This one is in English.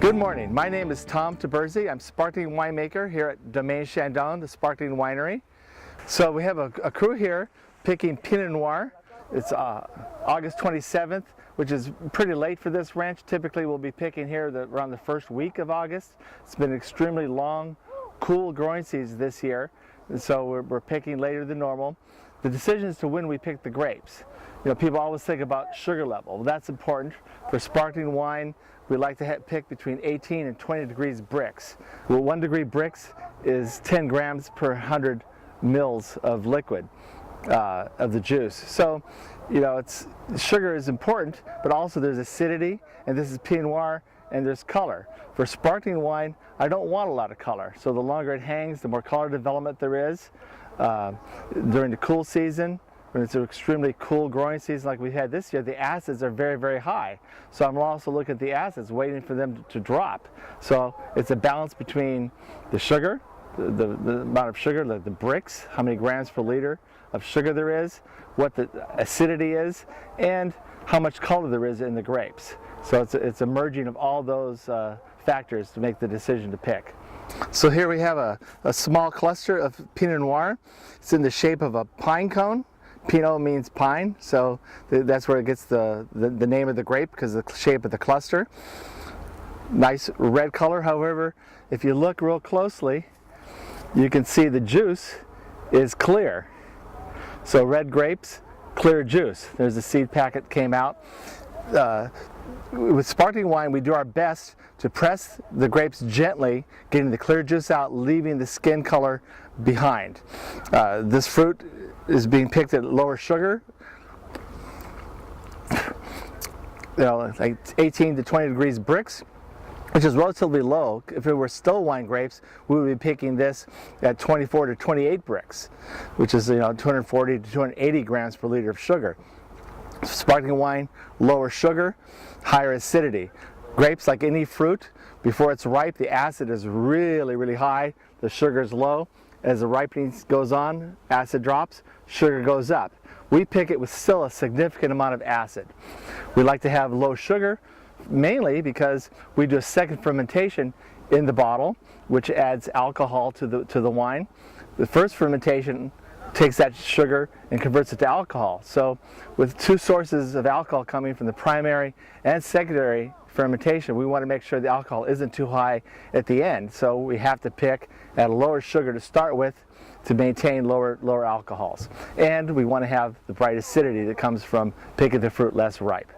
Good morning. My name is Tom Taberzi. I'm sparkling winemaker here at Domaine Chandon, the sparkling winery. So we have a crew here picking Pinot Noir. It's August 27th, which is pretty late for this ranch. Typically we'll be picking here around the first week of August. It's been an extremely long, cool growing season this year, and so we're picking later than normal. The decision as to when we pick the grapes. You know, people always think about sugar level. Well, that's important. For sparkling wine, we like to pick between 18 and 20 degrees Brix. Well, 1 degree Brix is 10 grams per 100 mils of liquid of the juice. So, you know, sugar is important, but also there's acidity, and this is Pinot Noir, and there's color. For sparkling wine, I don't want a lot of color. So the longer it hangs, the more color development there is. During the cool season, when it's an extremely cool growing season like we had this year, the acids are very, very high. So I'm also looking at the acids, waiting for them to drop. So it's a balance between the sugar, the amount of sugar, the Brix, how many grams per liter of sugar there is, what the acidity is, and how much color there is in the grapes. So it's a merging of all those factors to make the decision to pick. So here we have a small cluster of Pinot Noir. It's in the shape of a pine cone. Pinot means pine, so that's where it gets the name of the grape, because of the shape of the cluster. Nice red color. However, if you look real closely, you can see the juice is clear. So red grapes, clear juice. There's a seed packet came out. With sparkling wine, we do our best to press the grapes gently, getting the clear juice out, leaving the skin color behind. This fruit is being picked at lower sugar, like 18 to 20 degrees Brix, which is relatively low. If it were still wine grapes, we would be picking this at 24 to 28 Brix, which is 240 to 280 grams per liter of sugar. Sparkling wine, lower sugar, higher acidity. Grapes, like any fruit, before it's ripe, the acid is really, really high. The sugar is low. As the ripening goes on, acid drops, sugar goes up. We pick it with still a significant amount of acid. We like to have low sugar, mainly because we do a second fermentation in the bottle, which adds alcohol to the wine. The first fermentation takes that sugar and converts it to alcohol. So with two sources of alcohol coming from the primary and secondary fermentation, we want to make sure the alcohol isn't too high at the end. So we have to pick at a lower sugar to start with to maintain lower alcohols. And we want to have the bright acidity that comes from picking the fruit less ripe.